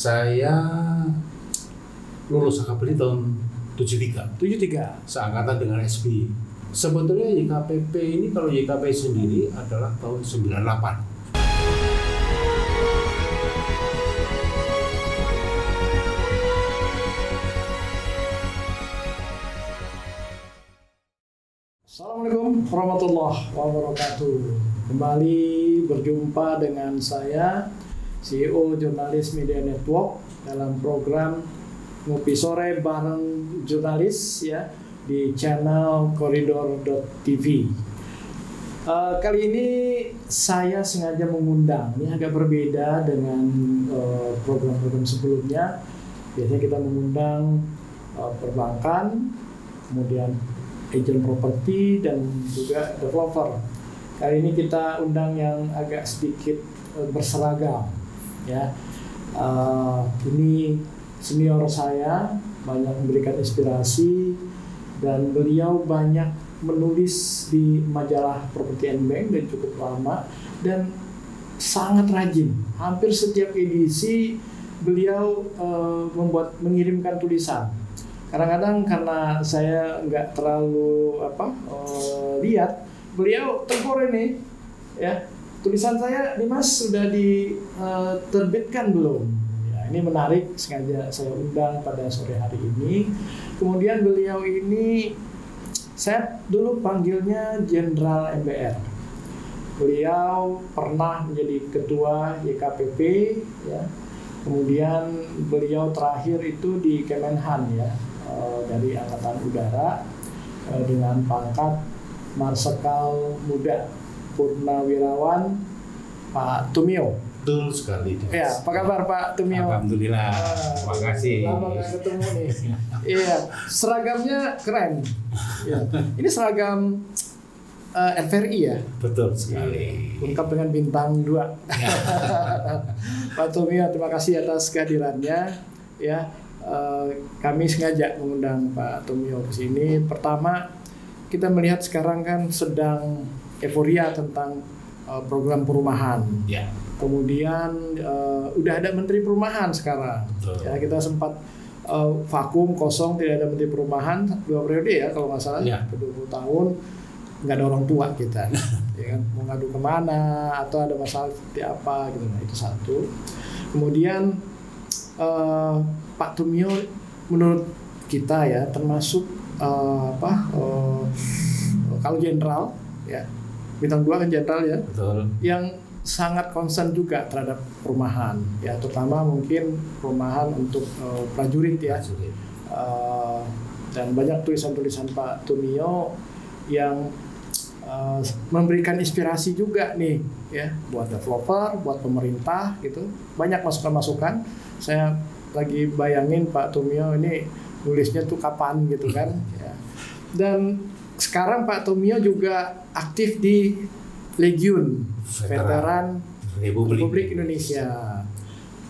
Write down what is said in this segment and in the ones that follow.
Saya lulus akabri tahun 73. 73. Seangkatan dengan SBY. Sebetulnya YKPP ini, kalau YKP sendiri adalah tahun 98. Assalamualaikum warahmatullahi wabarakatuh. Kembali berjumpa dengan saya, CEO Jurnalis Media Network, dalam program Ngopi Sore bareng Jurnalis ya di channel Koridor.tv. Kali ini saya sengaja mengundang, ini agak berbeda dengan program-program sebelumnya. Biasanya kita mengundang perbankan, kemudian agent properti dan juga developer. Kali ini kita undang yang agak sedikit berseragam, ya. Ini senior saya, banyak memberikan inspirasi dan beliau banyak menulis di majalah Property and Bank dan cukup lama dan sangat rajin. Hampir setiap edisi beliau mengirimkan tulisan. Kadang-kadang karena saya nggak terlalu lihat, beliau tegur ini, ya, tulisan saya, Dimas sudah diterbitkan belum? Ya, ini menarik, sengaja saya undang pada sore hari ini. Kemudian beliau ini, saya dulu panggilnya Jenderal MBR. Beliau pernah menjadi ketua YKPP, ya. Kemudian beliau terakhir itu di Kemenhan, ya. Dari Angkatan Udara dengan pangkat Marsekal Muda Purnawirawan Pak Tumio. Betul sekali. Ya, apa kabar Pak Tumio? Alhamdulillah. Terima kasih. Lama nggak ketemu nih. Iya, seragamnya keren. Ya. Ini seragam RVRI ya? Betul sekali. Lengkap dengan bintang 2. Pak Tumio, terima kasih atas kehadirannya. Ya. Kami sengaja mengundang Pak Tumio ke sini. Pertama, kita melihat sekarang kan sedang euforia tentang program perumahan. Ya. Kemudian udah ada Menteri Perumahan sekarang. Betul. Ya, kita sempat vakum kosong, tidak ada Menteri Perumahan 2 periode ya kalau nggak salah. Ya. 20 tahun nggak ada orang tua kita. Ya kan? Mau ngadu kemana atau ada masalah seperti apa gitu. Nah, itu satu. Kemudian Pak Tumio menurut kita ya termasuk kalau jenderal ya, bintang 2 kan jenderal ya. Betul. Yang sangat concern juga terhadap perumahan ya, terutama mungkin perumahan untuk prajurit ya. Dan banyak tulisan-tulisan Pak Tumio yang memberikan inspirasi juga nih ya buat developer, buat pemerintah gitu. Banyak masukan-masukan. Saya lagi bayangin Pak Tumio ini nulisnya tuh kapan gitu kan ya. Dan sekarang Pak Tumio juga aktif di Legiun Veteran Republik Indonesia.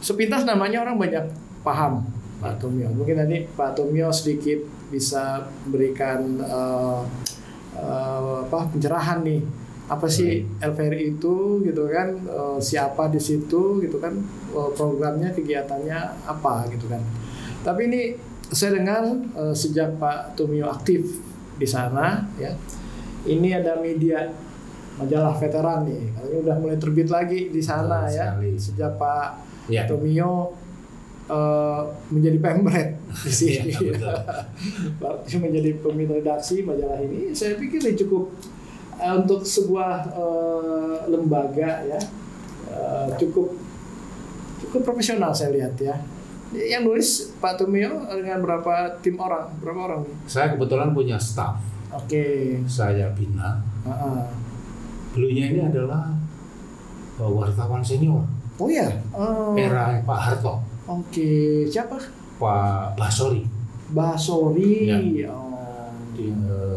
Sepintas namanya orang banyak paham Pak Tumio. Mungkin nanti Pak Tumio sedikit bisa berikan pencerahan nih. Apa sih LVRI itu gitu kan, siapa di situ gitu kan, programnya, kegiatannya apa gitu kan. Tapi ini saya dengar sejak Pak Tumio aktif di sana ya, ini ada media majalah veteran nih, katanya udah mulai terbit lagi di sana ya, sejak Pak Tumio menjadi pemret di sini. Pak Tumio menjadi pemimpin redaksi majalah ini, saya pikir ini cukup untuk sebuah lembaga ya, cukup profesional saya lihat ya. Yang nulis Pak Tumio dengan berapa orang nih? Saya kebetulan punya staff. Oke. Saya bina. Beliaunya ini adalah wartawan senior. Oh ya. Era Pak Harto. Oke. Siapa? Pak Basori. Ya.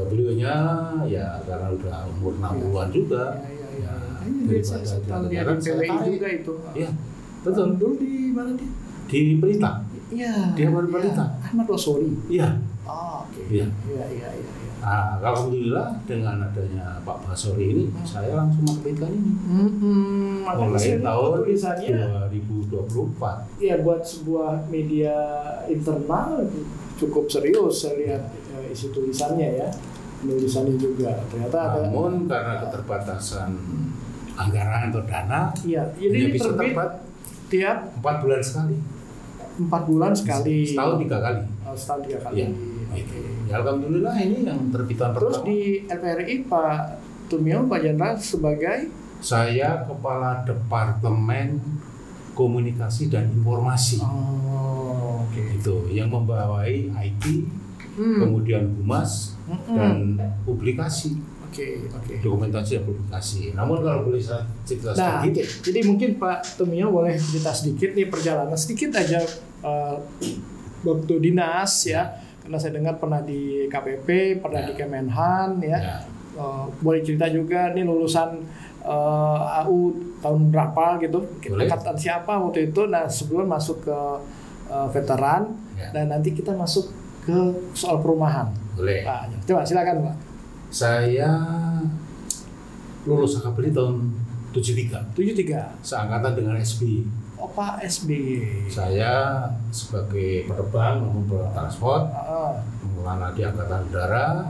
Beliaunya ya karena udah umur 60-an juga. Ya. Jadi saya tahu dia di PWI juga itu. Iya, betul. Dulu di mana dia? Di Pelita. Iya. Dia baru Pelita. Ahmad Basori. Iya. Oh, oke. Iya. Iya. Nah, alhamdulillah dengan adanya Pak Basori ini, saya langsung menerbitkan ini. Mulai tahun tulisannya 2024. ya buat sebuah media internal cukup serius saya lihat isi tulisannya ya, penulisannya juga ternyata ada. Namun karena keterbatasan anggaran atau dana, Iya, hanya jadi bisa terbit terbit tiap 4 bulan sekali. 4 bulan sekali. Setahun 3 kali. Setahun 3 kali. Iya. Oke. Ya alhamdulillah ini yang terbitan Terus pertama. di LPRI Pak Tumio, Pak Jenderal sebagai Saya Kepala Departemen Komunikasi dan Informasi. oke. Itu yang membawai IT, kemudian humas dan publikasi, Oke. dokumentasi dan publikasi. Namun kalau boleh saya cerita Nah, sedikit, jadi mungkin Pak Tumio boleh cerita sedikit nih perjalanan sedikit aja waktu dinas ya. Karena saya dengar pernah di KPP, pernah di Kemenhan ya. Boleh cerita juga nih lulusan AU tahun berapa gitu, angkatan siapa waktu itu. Nah sebelum masuk ke veteran dan nanti kita masuk ke soal perumahan. boleh. Nah, coba silakan Pak. Saya lulus AKBD tahun 73, 73. seangkatan dengan SBY. Oh Pak SBY. Saya sebagai penerbang maupun transport, mulai di Angkatan Udara.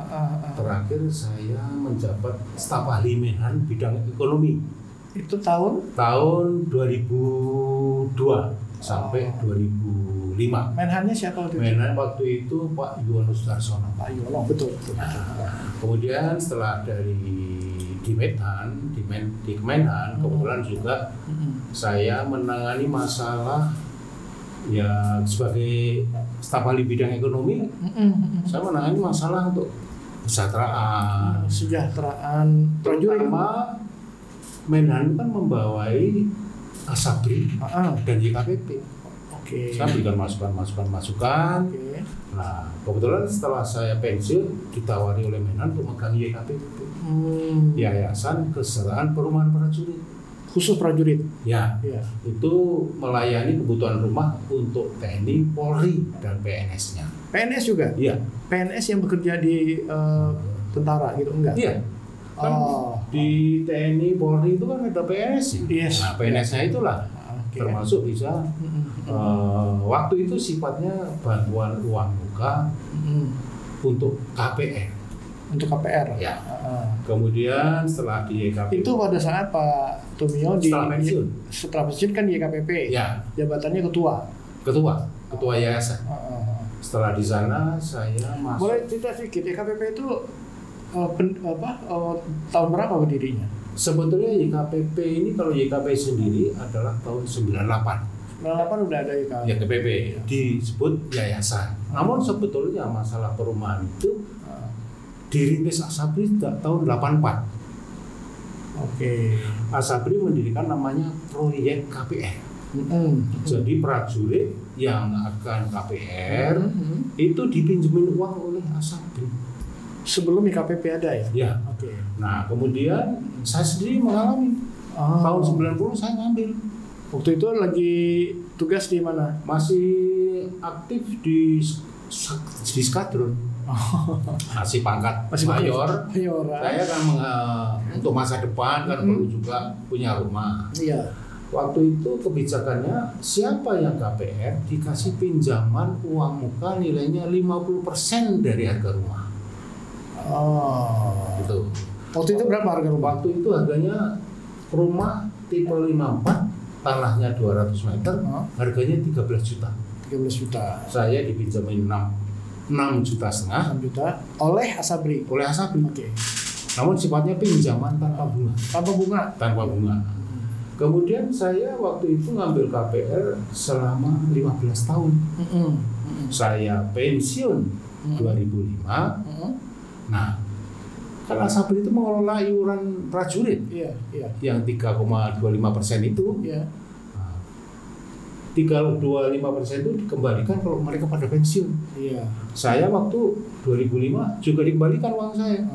Terakhir saya menjabat staf ahli Menhan bidang ekonomi. Itu tahun? Tahun 2002 sampai 2005. Menhannya siapa waktu itu? Menhan waktu itu Pak Yuwono Sudarsono. Pak Yuwono, betul. Kemudian setelah dari di Menhan, di Kemenhan, kebetulan juga saya menangani masalah ya sebagai staf ahli bidang ekonomi. Saya menangani masalah untuk kesejahteraan prajurit. Terutama Menhan kan membawai Asabri dan YKPP. Saya berikan masukan. Nah, kebetulan setelah saya pensiun ditawari oleh Menhan untuk megang YKPP, Yayasan Kesejahteraan Perumahan Prajurit. Khusus prajurit. Ya, itu melayani kebutuhan rumah untuk TNI, Polri, dan PNS-nya. PNS juga? Iya. PNS yang bekerja di tentara gitu enggak? Iya. Kan di TNI, Polri itu kan ada PNS. Yes. Nah, PNS-nya itulah termasuk bisa waktu itu sifatnya bantuan uang muka untuk KPR. Untuk KPR. Ya. Kemudian setelah di YKPP. Itu pada saat Pak Tumio setelah pensiun kan di YKPP. Ya. Jabatannya ketua yayasan. Setelah di sana saya masuk. Boleh cerita sedikit YKPP itu tahun berapa berdirinya? Sebetulnya YKPP ini kalau YKP sendiri adalah tahun 98. 98 udah ada YKPP disebut yayasan. Namun sebetulnya masalah perumahan itu dirintis Asabri tahun 84. Asabri mendirikan namanya proyek KPR. Jadi prajurit yang akan KPR itu dipinjemin uang oleh Asabri. Sebelum YKPP ada ya? Ya. Nah kemudian saya sendiri mengalami tahun 90 saya ngambil. Waktu itu lagi tugas di mana? Masih aktif di skadron. Masih pangkat mayor. Saya kan untuk masa depan kan perlu juga punya rumah. Iya. Waktu itu kebijakannya siapa yang KPR dikasih pinjaman uang muka nilainya 50% dari harga rumah. Gitu. Waktu itu berapa harga rumah? Waktu itu harganya rumah tipe 54, tanahnya 200 meter, harganya 13 juta. 13 juta. Saya dipinjamin 6,5 juta. 6 juta oleh Asabri. Namun sifatnya pinjaman tanpa bunga. Tanpa bunga. Kemudian saya waktu itu ngambil KPR selama 15 tahun. Saya pensiun 2005. Nah, kan Asabri itu mengelola iuran prajurit yang 3,25% itu. 3,25% itu dikembalikan kalau mereka pada pensiun. Saya waktu 2005 juga dikembalikan uang saya.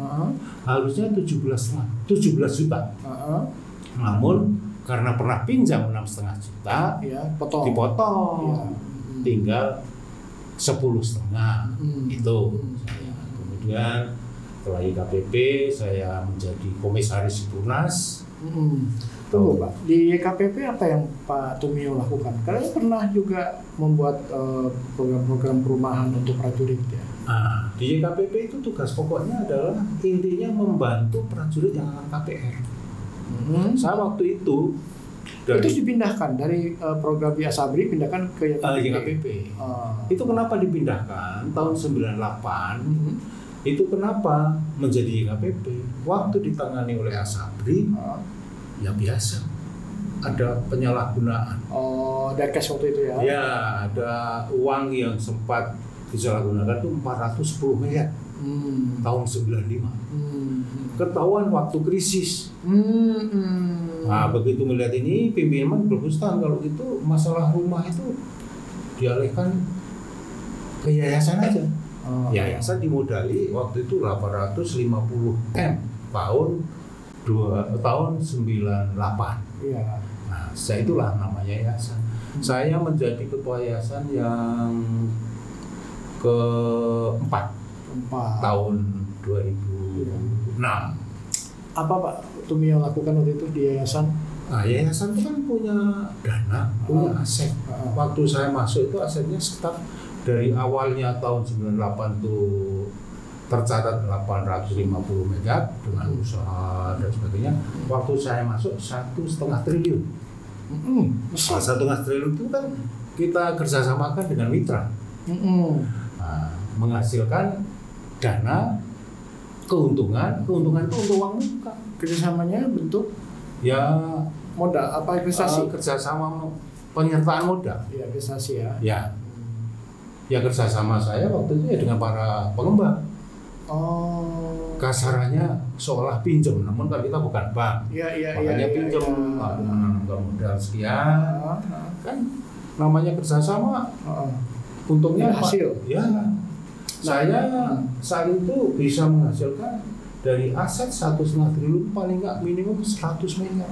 Harusnya 17 juta. Namun karena pernah pinjam 6,5 juta, dipotong. Tinggal 10,5 itu. Kemudian setelah YKPP saya menjadi komisaris Purnas. Tunggu Pak, di YKPP apa yang Pak Tumio lakukan? Karena pernah juga membuat program-program perumahan untuk prajurit ya. Nah, di YKPP itu tugas pokoknya adalah intinya membantu prajurit yang akan KPR. Saya waktu itu dipindahkan dari program di Asabri pindahkan ke YKPP. Itu kenapa dipindahkan tahun 98? Itu kenapa menjadi YKPP? Waktu ditangani oleh Asabri, ya biasa ada penyalahgunaan. Dekes waktu itu ya? Ya, ada uang yang sempat disalahgunakan itu 410 miliar tahun 95. Ketahuan waktu krisis. Nah, begitu melihat ini, pimpinan berpesan kalau gitu masalah rumah itu dialihkan ke yayasan aja. Yayasan dimodali waktu itu 850 M tahun 98. Iya. Nah, saya itulah namanya yayasan. Saya menjadi ketua yayasan yang keempat tahun 2006. Apa Pak Tumio lakukan waktu itu di yayasan? Nah, yayasan itu kan punya dana, punya aset. Waktu saya masuk itu asetnya sekitar dari awalnya tahun 98 itu tercatat 850 miliar dengan usaha dan sebagainya. Waktu saya masuk 1,5 triliun. 1,5 triliun itu kan kita kerjasamakan dengan mitra. Nah, menghasilkan dana, keuntungan itu untuk uang muka. Kerjasamanya bentuk ya modal apa investasi? Kerjasama penyertaan modal. Ya investasi ya. Ya kerjasama saya waktu itu ya dengan para pengembang. Kasarannya seolah pinjam, namun kan kita bukan bank. Makanya pinjam, menanamkan modal sekian. Kan namanya kerjasama. Untungnya hasil. Ya. Saya saat itu bisa menghasilkan dari aset 1,5 triliun paling nggak minimum 100 miliar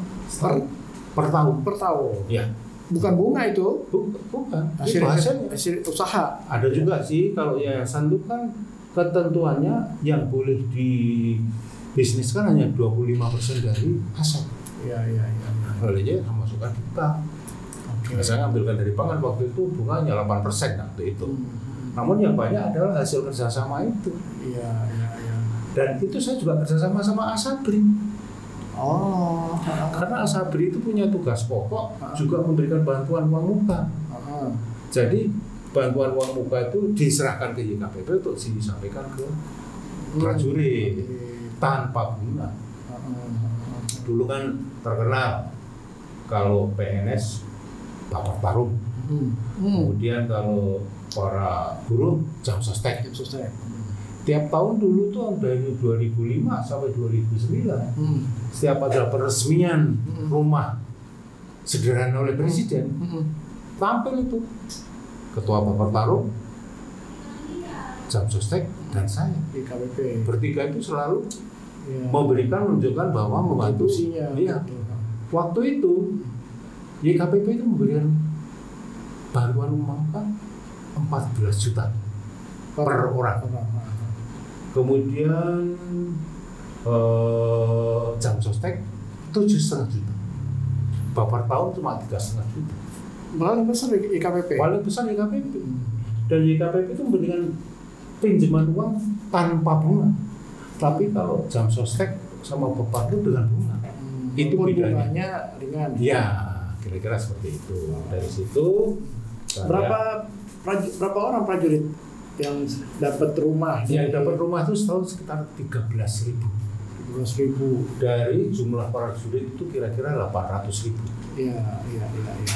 per tahun. Per tahun. Ya. Bukan bunga itu? Bukan. Hasil usaha. Ada juga sih kalau yayasan itu kan ketentuannya yang boleh dibisniskan hanya 25% dari aset. Iya. Olehnya masukan kita. Nah, saya ambilkan dari bank waktu itu bunganya 8% waktu itu. Namun yang banyak adalah hasil kerjasama itu. Iya. Dan itu saya juga kerjasama sama Asabri. Karena Asabri itu punya tugas pokok juga memberikan bantuan uang muka. Jadi bantuan uang muka itu diserahkan ke YKPP untuk disampaikan ke prajurit tanpa bunga. Dulu kan terkenal kalau PNS bapak taruh. Kemudian kalau para buruh jam sostek. Tiap tahun dulu tuh dari 2005 sampai 2009 setiap ada peresmian rumah sederhana oleh presiden tampil itu ketua bapak taruh, jam sostek dan saya bertiga itu selalu memberikan menunjukkan bahwa membantu. Iya. Waktu itu YKPP itu memberikan bantuan rumah kan 14 juta per orang. Kemudian jam sostek 7,5 juta. Bapak tahun cuma 3,5 juta. Paling besar YKPP. Paling besar YKPP. Dan YKPP itu memberikan pinjaman uang tanpa bunga. Tapi kalau jam sostek sama bapak itu dengan bunga. Itu bedanya. Ringan. Ya, kira-kira seperti itu. Dari situ berapa orang prajurit yang dapat rumah? Yang dapat rumah itu setahun sekitar 13.000. Dari jumlah prajurit itu kira-kira 800.000. Iya.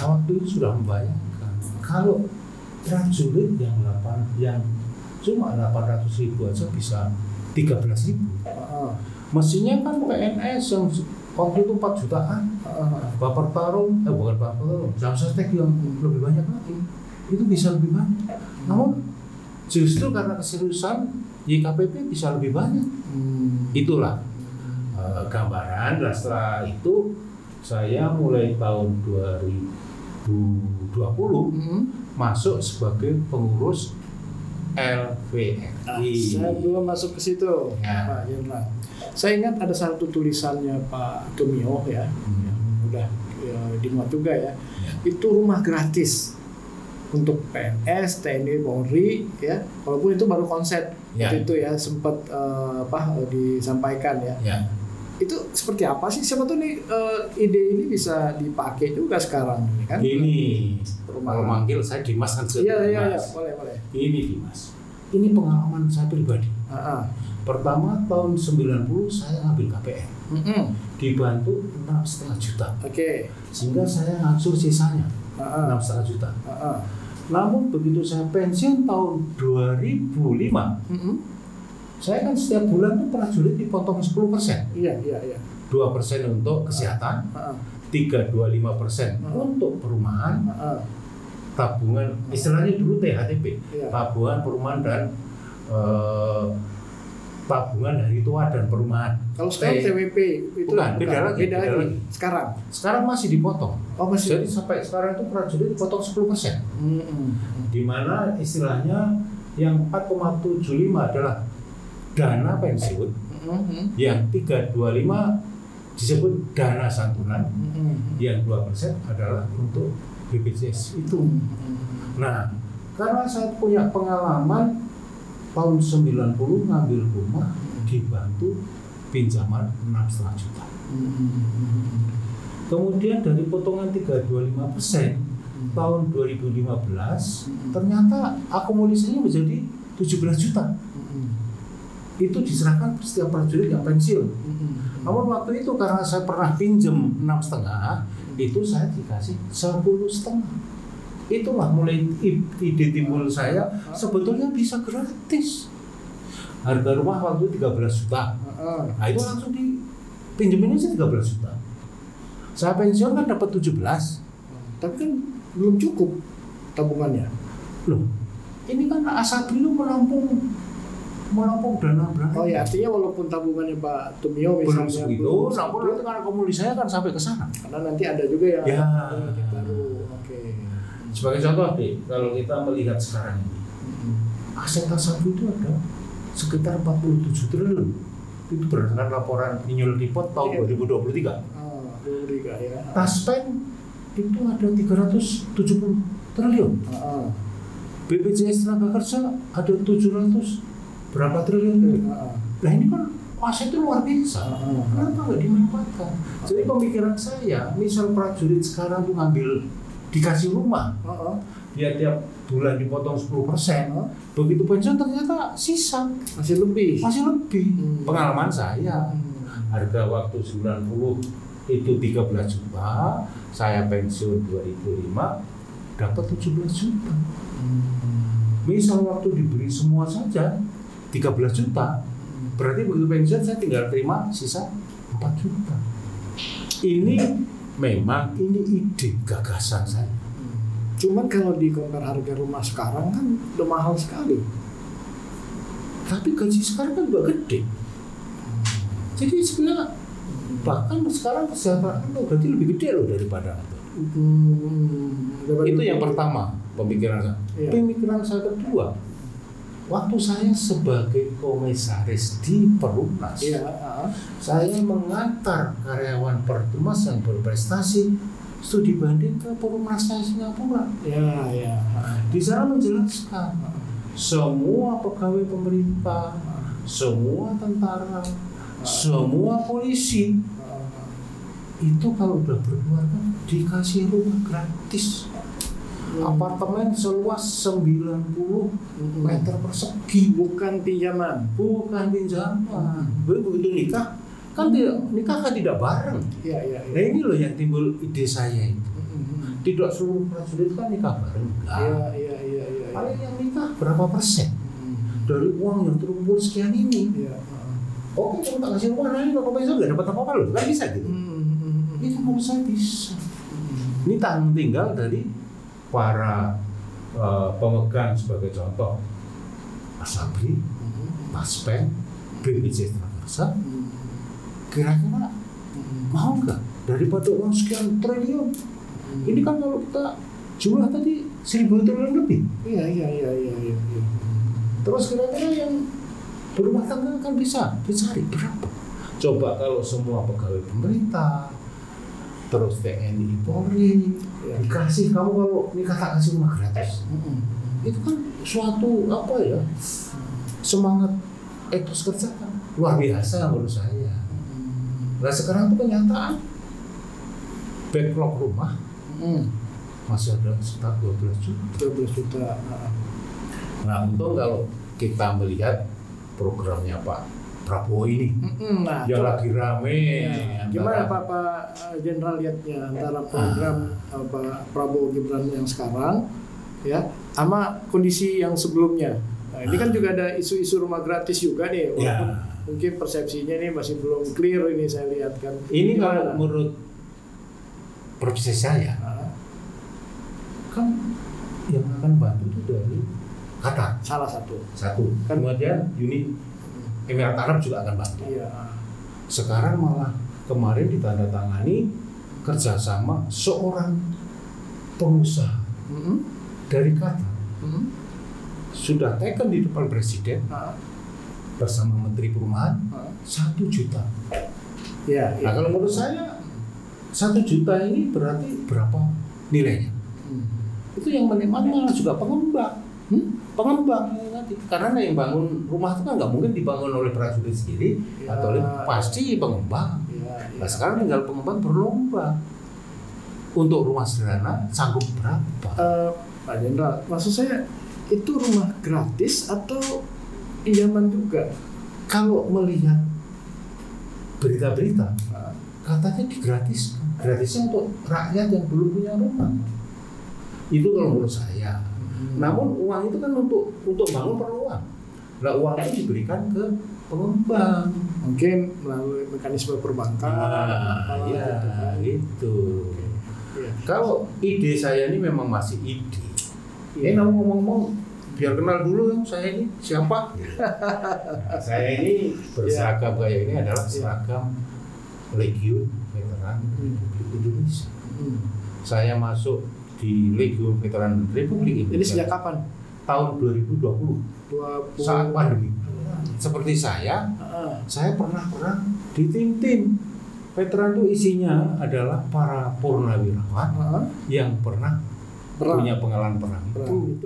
Waktu itu sudah membayangkan kalau prajurit yang cuma 800.000 aja bisa 13.000. Mestinya kan PNS yang waktu itu 4 jutaan. Bapak Tarung, bukan Bapak Tarung, jam sostek yang lebih banyak lagi. Itu bisa lebih banyak. Namun justru karena keseriusan YKPP bisa lebih banyak. Itulah gambaran. Dan setelah itu saya mulai tahun 2020 masuk sebagai pengurus LVRI. Saya belum masuk ke situ, Ya. Pak Jenderal. Saya ingat ada satu tulisannya Pak Tumio ya, yang udah dimuat juga ya. Itu rumah gratis untuk PNS, TNI, Polri ya. Walaupun itu baru konsep waktu itu ya, sempat disampaikan ya. Itu seperti apa sih? Siapa tuh nih ide ini bisa dipakai juga sekarang ini kan? Ini kalau manggil saya Dimas kan sudah. Iya, boleh. Ini Dimas. Ini pengalaman saya pribadi. Pertama tahun 90 saya ngambil KPR. Dibantu 6,5 juta. Oke. Sehingga saya ngangsur sisanya 6,5 juta. Namun begitu saya pensiun tahun 2005, saya kan setiap bulan tuh prajurit dipotong 10%. Iya. 2% untuk kesehatan, 3,25% untuk perumahan, tabungan, istilahnya dulu THTP, tabungan perumahan dan tabungan hari tua dan perumahan. Kalau sekarang TWP itu bukan, beda lagi. Sekarang masih dipotong. Jadi sampai sekarang itu prajurit dipotong 10%. Di mana istilahnya yang 4,75 adalah dana pensiun, yang 3,25 disebut dana santunan, yang 2% adalah untuk BPJS itu. Nah, karena saya punya pengalaman tahun 90 ngambil rumah dibantu pinjaman 6,5 juta. Kemudian dari potongan 3,25% tahun 2015 ternyata akumulasinya menjadi 17 juta. Itu diserahkan setiap prajurit yang pensiun. Namun waktu itu karena saya pernah pinjam 6,5, itu saya dikasih 10,5. Itulah mulai ide timbul saya, sebetulnya bisa gratis. Harga rumah waktu 13 juta. Nah itu langsung dipinjemin aja 13 juta. Saya pensiun kan dapat 17. Tapi kan belum cukup tabungannya. Loh, ini kan Asabri lu menampung dana berapa? Oh ya, artinya walaupun tabungannya Pak Tumio belum misalnya segitu, namun itu kan akumulasi saya kan sampai ke sana. Karena nanti ada juga yang baru. Oke. Sebagai contoh deh, kalau kita melihat sekarang ini, aset Asabri itu ada sekitar 47 triliun. Itu berdasarkan laporan annual report tahun 2023. 23 ya. Taspen itu ada 370 triliun. BPJS tenaga kerja ada 700 berapa triliun. Nah ini kan aset itu luar biasa. Kenapa nggak dimanfaatkan? Jadi pemikiran saya, misal prajurit sekarang tuh ngambil dikasih rumah, dia tiap bulan dipotong 10%, begitu pensiun ternyata sisa masih lebih. Pengalaman saya, harga waktu 90 itu 13 juta, saya pensiun 2005 dapat 17 juta. Misal waktu diberi semua saja 13 juta, berarti begitu pensiun saya tinggal terima sisa 4 juta. Ini memang ide gagasan saya. Cuman kalau di-compare harga rumah sekarang kan udah mahal sekali. Tapi gaji sekarang kan juga gede. Jadi sebenarnya bahkan sekarang kesejahteraan gaji lebih gede loh daripada itu yang pertama pemikiran saya. Pemikiran saya kedua, waktu saya sebagai komisaris di Perumnas, saya mengantar karyawan Perumnas yang berprestasi studi banding ke Perumnas Singapura. Di sana menjelaskan semua pegawai pemerintah, semua tentara, semua polisi itu kalau udah berkeluarga dikasih rumah gratis. Apartemen seluas 90 meter persegi. Bukan pinjaman. Begitu nikah kan nikah kan tidak bareng. Nah ini loh yang timbul ide saya itu. Tidak seluruh prajurit kan nikah bareng. Paling yang nikah berapa persen dari uang yang terkumpul sekian ini. Oke, kamu tak kasih rumah, nanti kalau pensiun nggak dapat apa-apa loh, kan bisa gitu. Itu menurut saya bisa. Ini tanggung tinggal dari para pemegang sebagai contoh Asabri, Taspen, BPJS tenaga kerja. Kira-kira mau nggak daripada uang sekian triliun? Ini kan kalau kita jumlah tadi 1.000 triliun lebih. Iya. Terus kira-kira yang berumah tangga kan bisa dicari berapa? Coba kalau semua pegawai pemerintah, terus TNI, Polri, dikasih, kamu kalau nikah tak kasih rumah gratis. Itu kan suatu apa ya, semangat etos kerja kan luar biasa menurut saya. Nah sekarang itu kenyataan backlog rumah masih ada sekitar 12 juta. Nah untung kalau kita melihat programnya Pak Prabowo ini yang lagi rame. Gimana Pak Jenderal lihatnya antara program Pak Prabowo Gibran yang sekarang ya sama kondisi yang sebelumnya? Nah, ini kan juga ada isu-isu rumah gratis juga nih, walaupun mungkin persepsinya ini masih belum clear ini saya lihat kan. Ini kalau menurut persepsi saya, kan yang akan bantu itu dari Qatar. Salah satu. Kemudian Uni Emirat Arab juga akan bantu. Iya. Sekarang malah kemarin ditandatangani kerjasama seorang pengusaha dari Qatar. Sudah taken di depan presiden bersama Menteri Perumahan 1 juta. Ya, nah kalau menurut saya 1 juta ini berarti berapa nilainya? Itu yang menikmati malah juga pengembang. Pengembang nanti karena yang bangun rumah itu kan nggak mungkin dibangun oleh prajurit sendiri atau pasti pengembang. Nah sekarang tinggal pengembang berlomba untuk rumah sederhana sanggup berapa? Pak Jenderal, maksud saya itu rumah gratis atau pinjaman juga? Kalau melihat berita-berita, katanya gratisnya untuk rakyat yang belum punya rumah. Itu kalau menurut saya. Namun uang itu kan untuk bangun perlu uang. Nah uang itu diberikan ke pengembang. Mungkin melalui mekanisme perbankan. Gitu. Kalau ide saya ini memang masih ide. Namun ngomong-ngomong, biar kenal dulu saya ini siapa. Saya ini berseragam kayak ini adalah seragam Legiun Veteran Republik Indonesia. Saya masuk di Legiun Veteran Republik Indonesia. Ini sejak kapan? Tahun 2020. Saat pandemi. Seperti saya pernah perang di tim-tim. Veteran itu isinya adalah para purnawirawan yang pernah punya pengalaman perang. Itu